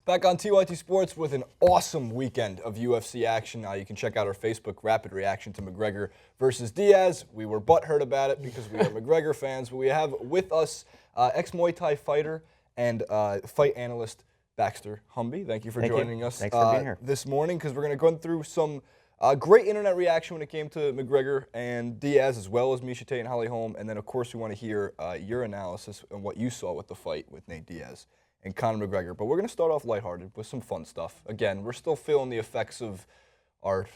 Back on TYT Sports with an awesome weekend of UFC action. You can check out our Facebook rapid reaction to McGregor versus Diaz. We were butthurt about it because we are McGregor fans, but we have with us ex-Muay Thai fighter and fight analyst Baxter Humby. Thank you for joining us Thanks for being here. this morning, because we're going to go through some great internet reaction when it came to McGregor and Diaz, as well as Miesha Tate and Holly Holm. And then, of course, we want to hear your analysis and what you saw with the fight with Nate Diaz and Conor McGregor. But we're going to start off lighthearted with some fun stuff. Again, we're still feeling the effects of our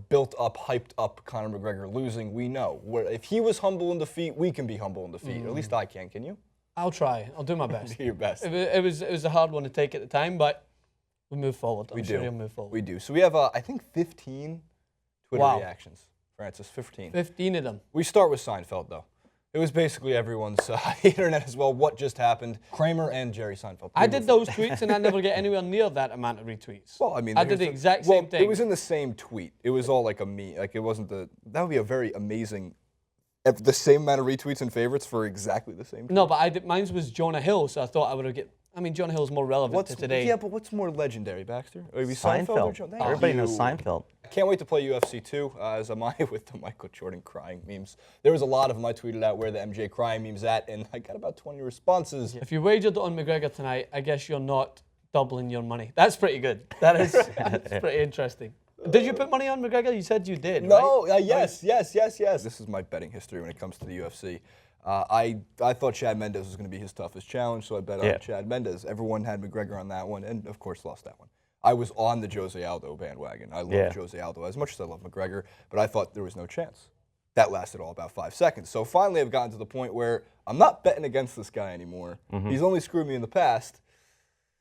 built-up, hyped-up Conor McGregor losing. We know. If he was humble in defeat, we can be humble in defeat. At least I can. Can you? I'll try. I'll do my best. Do your best. It was a hard one to take at the time, but we move forward. We I'm do. sure he'll move forward. We do. So we have, I think, 15 Twitter reactions. Francis, 15. 15 of them. We start with Seinfeld, though. It was basically everyone's internet as well. What just happened? Kramer and Jerry Seinfeld. I did those tweets, and I never get anywhere near that amount of retweets. Well, I mean, I did the exact same thing. It was in the same tweet. It was all like a meme. Like, it wasn't the. That would be a very amazing. The same amount of retweets and favorites for exactly the same tweet. No, but mine was Jonah Hill, so I thought I would have get. I mean, Jonah Hill's more relevant to today. Yeah, but what's more legendary, Baxter? Maybe Seinfeld. Or Everybody knows Seinfeld. I can't wait to play UFC 2, as am I, with the Michael Jordan crying memes. There was a lot of them I tweeted out where the MJ crying meme's at, and I got about 20 responses. If you wagered on McGregor tonight, I guess you're not doubling your money. That's pretty good. That's pretty interesting. Did you put money on McGregor? You said you did, No, right? yes. This is my betting history when it comes to the UFC. I thought Chad Mendes was going to be his toughest challenge, so I bet on Chad Mendes. Everyone had McGregor on that one, and of course lost that one. I was on the Jose Aldo bandwagon. I love Jose Aldo as much as I love McGregor, but I thought there was no chance. That lasted all about 5 seconds. So finally I've gotten to the point where I'm not betting against this guy anymore. He's only screwed me in the past,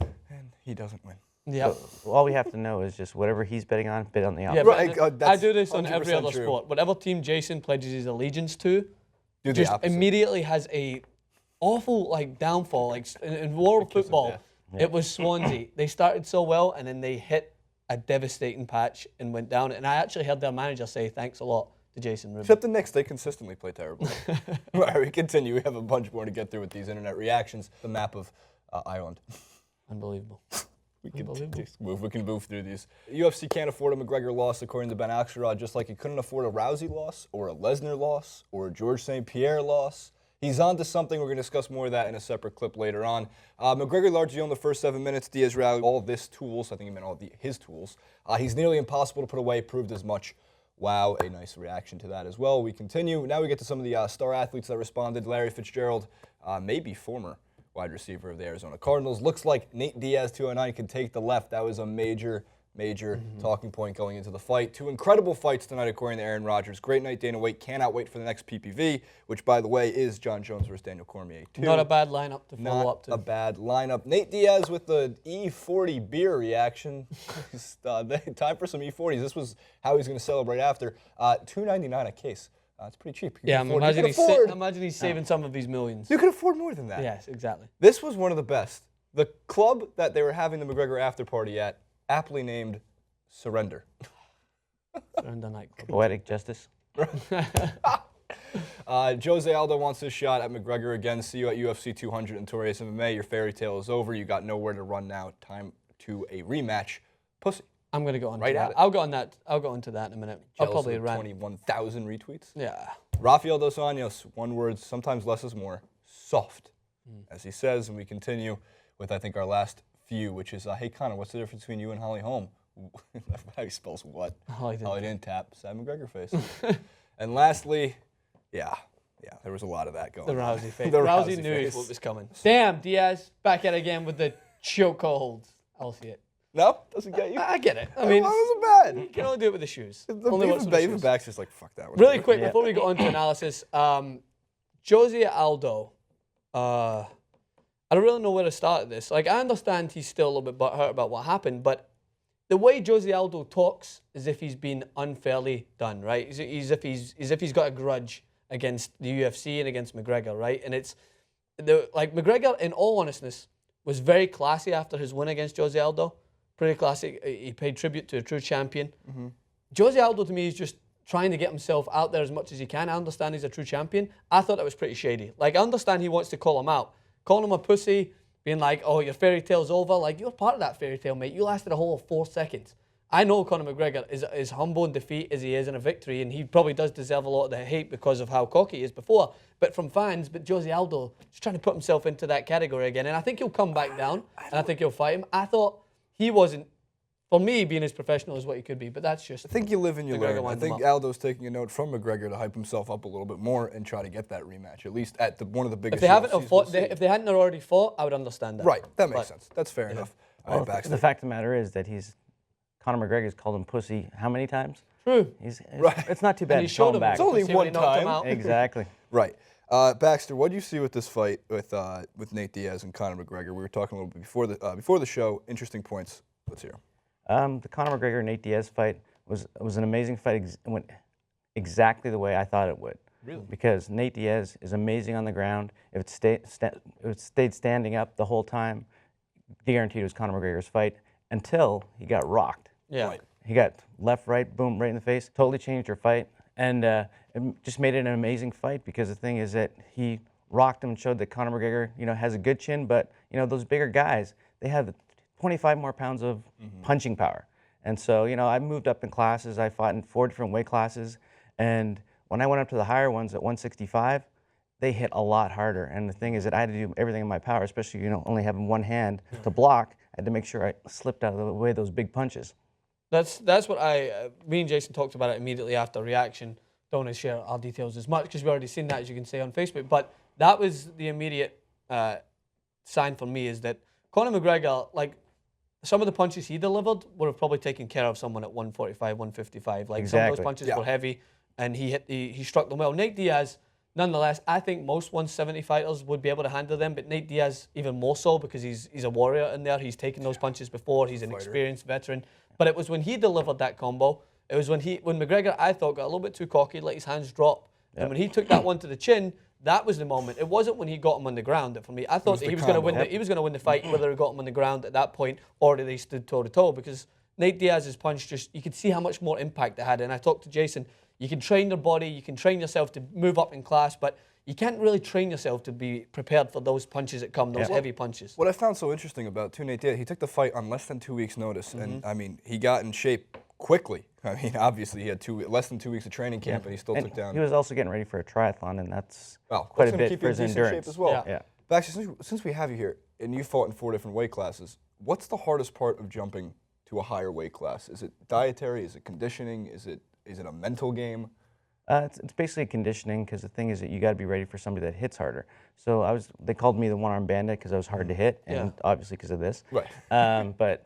and he doesn't win. Yeah. So all we have to know is just whatever he's betting on, bet on the opposite. Yeah, Right, I do this on every other true. sport. Whatever team Jason pledges his allegiance to, Do the just opposite. immediately has a awful downfall. Like in world football, death. it was Swansea. They started so well, and then they hit a devastating patch and went down. And I actually heard their manager say thanks a lot to Jason Rubin. Except the Knicks, they consistently play terribly. All right, we continue. We have a bunch more to get through with these internet reactions. The map of Ireland. Unbelievable. We can move through these. UFC can't afford a McGregor loss, according to Ben Axelrod, just like he couldn't afford a Rousey loss, or a Lesnar loss, or a George St. Pierre loss. He's on to something. We're going to discuss more of that in a separate clip later on. McGregor largely owned the first 7 minutes. Diaz rallied all of his tools. I think he meant all his tools. He's nearly impossible to put away, proved as much. Wow, a nice reaction to that as well. We continue. Now we get to some of the star athletes that responded. Larry Fitzgerald, maybe former wide receiver of the Arizona Cardinals. Looks like Nate Diaz, 209, can take the left. That was a major talking point going into the fight. 2 incredible fights tonight, according to Aaron Rodgers. Great night, Dana White. Cannot wait for the next PPV, which, by the way, is John Jones versus Daniel Cormier, too. Not a bad lineup to follow up to. Not a bad lineup. Nate Diaz with the E40 beer reaction. Time for some E40s. This was how he's going to celebrate after. $2.99 a case. It's pretty cheap. Yeah, imagine he's saving some of these millions. You could afford more than that. Yes, exactly. This was one of the best. The club that they were having the McGregor after party at, aptly named Surrender. Surrender nightclub. Poetic justice. Jose Aldo wants his shot at McGregor again. See you at UFC 200 and Torres MMA. Your fairy tale is over. You got nowhere to run now. Time to a rematch. Pussy. I'm going to go on Right to at that. it. I'll go on that. I'll go into that in a minute. I'll probably rant. 21,000 retweets. Yeah. Rafael Dos Anjos, one word, sometimes less is more. Soft, as he says. And we continue with, I think, our last few, which is, hey, Conor, what's the difference between you and Holly Holm? How he spells what? Holly didn't tap. Sad McGregor face. And lastly, yeah, there was a lot of that going The on. Rousey face. The Rousey knew face. what was coming. Damn, Diaz, back at it again with the chokehold. I'll see it. No? Doesn't get you? I get it. I mean, that wasn't bad. you can only do it with the shoes. The Only once with the even shoes. back's just like, fuck that one. Really quick, before we go on to analysis, Jose Aldo, I don't really know where to start at this. Like, I understand he's still a little bit butthurt about what happened, but the way Jose Aldo talks is if he's been unfairly done, right? As if he's got a grudge against the UFC and against McGregor, right? And it's like McGregor, in all honestness, was very classy after his win against Jose Aldo. Pretty classy. He paid tribute to a true champion. Jose Aldo, to me, is just trying to get himself out there as much as he can. I understand he's a true champion. I thought that was pretty shady. Like, I understand he wants to call him out. Calling him a pussy, being like, oh, your fairy tale's over. Like, you're part of that fairy tale, mate. You lasted a whole 4 seconds. I know Conor McGregor is as humble in defeat as he is in a victory, and he probably does deserve a lot of the hate because of how cocky he is before. But from fans, Jose Aldo just trying to put himself into that category again, and I think he'll come back down, and I think he'll fight him. I thought he wasn't, for me, being as professional as what he could be, but that's just... I think you live and you learn. McGregor I winds him think up. Aldo's taking a note from McGregor to hype himself up a little bit more and try to get that rematch, at least at one of the biggest If they haven't UFCs fought, we'll see. if they hadn't already fought, I would understand that. Right, that makes sense. That's fair enough. All Well, right, Baxter. the fact of the matter is that Conor McGregor's called him pussy how many times? True. It's not too bad. And he to call showed him back. It's only pussy when one he knocked him time. out. Exactly. Right. Baxter, what do you see with this fight with Nate Diaz and Conor McGregor? We were talking a little bit before the show. Interesting points. Let's hear 'em. The Conor McGregor Nate Diaz fight was an amazing fight. It went exactly the way I thought it would. Really? Because Nate Diaz is amazing on the ground. If it stayed standing up the whole time, guaranteed it was Conor McGregor's fight until he got rocked. Yeah. Right. He got left, right, boom, right in the face. Totally changed your fight, and it just made it an amazing fight because the thing is that he rocked him and showed that Conor McGregor, has a good chin, but those bigger guys, they have 25 more pounds of punching power. And so, I moved up in classes. I fought in 4 different weight classes, and when I went up to the higher ones at 165, they hit a lot harder. And the thing is that I had to do everything in my power, especially only having one hand to block. I had to make sure I slipped out of the way of those big punches. That's what me and Jason talked about it immediately after reaction. Don't want to share our details as much because we've already seen that, as you can see on Facebook. But that was the immediate sign for me, is that Conor McGregor, like, some of the punches he delivered would have probably taken care of someone at 145, 155. Like, some of those Exactly. punches were heavy, and he struck them well. Nate Diaz, nonetheless, I think most 170 fighters would be able to handle them, but Nate Diaz even more so because he's a warrior in there. He's taken those punches before. He's an experienced veteran. But it was when he delivered that combo. It was when McGregor, I thought, got a little bit too cocky, let his hands drop. Yep. And when he took that one to the chin, that was the moment. It wasn't when he got him on the ground that, for me, I thought that he was going to win. He was going to win the fight, whether he got him on the ground at that point or they stood toe to toe. Because Nate Diaz's punch, you could see how much more impact it had. And I talked to Jason. You can train your body, you can train yourself to move up in class, but you can't really train yourself to be prepared for those punches that come, those heavy punches. What I found so interesting about Nate Diaz, he took the fight on less than 2 weeks' notice, and I mean, he got in shape quickly. I mean, obviously, he had less than 2 weeks of training camp, and he still took down. He was also getting ready for a triathlon, and that's quite that's a gonna bit keep for you his in decent endurance. shape as well. Yeah. Baxter, since we have you here, and you fought in 4 different weight classes, what's the hardest part of jumping to a higher weight class? Is it dietary? Is it conditioning? Is it a mental game? It's basically conditioning, because the thing is that you got to be ready for somebody that hits harder. So they called me the one-arm bandit because I was hard to hit, and obviously because of this. Right. But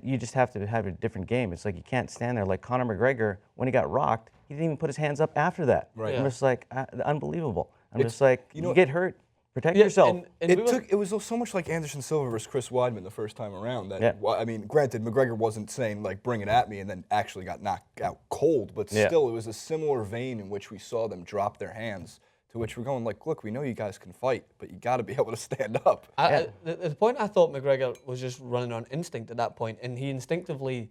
you just have to have a different game. It's like you can't stand there. Like Conor McGregor, when he got rocked, he didn't even put his hands up after that. Right. I'm just like, unbelievable. I'm just like, you get hurt, protect Yeah, yourself. It was so much like Anderson Silva versus Chris Weidman the first time around. That I mean, granted, McGregor wasn't saying like bring it at me and then actually got knocked out cold, but still, it was a similar vein in which we saw them drop their hands. To which we're going like, look, we know you guys can fight, but you got to be able to stand up. The point I thought McGregor was just running on instinct at that point, and he instinctively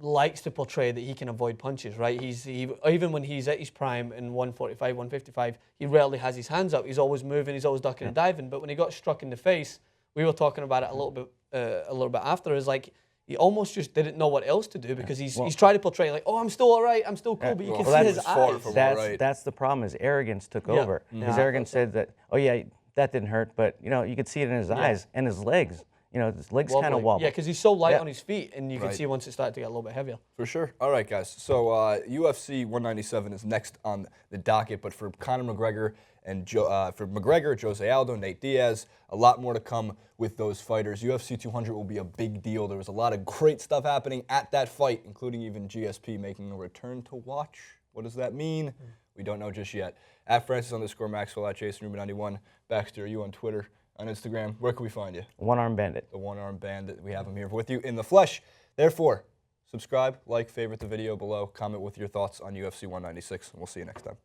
likes to portray that he can avoid punches, right? Even when he's at his prime in 145, 155, he rarely has his hands up. He's always moving, he's always ducking and diving. But when he got struck in the face, we were talking about it a little bit after. Is like he almost just didn't know what else to do because he's trying to portray like, oh, I'm still all right, I'm still cool, but you can see his eyes. That's the problem. Is arrogance took over. His arrogance said that, oh yeah, that didn't hurt, but you could see it in his eyes and his legs. His legs kind of wobble. Yeah, because he's so light on his feet, and you can see once it started to get a little bit heavier. For sure. All right, guys. So UFC 197 is next on the docket, but for Conor McGregor and Jose Aldo, Nate Diaz, a lot more to come with those fighters. UFC 200 will be a big deal. There was a lot of great stuff happening at that fight, including even GSP making a return to watch. What does that mean? We don't know just yet. At Francis_Maxwell, at JasonRuben91. Baxter, are you on Twitter? On Instagram, where can we find you? One-arm bandit. The one-arm bandit. We have him here with you in the flesh. Therefore, subscribe, like, favorite the video below, comment with your thoughts on UFC 196, and we'll see you next time.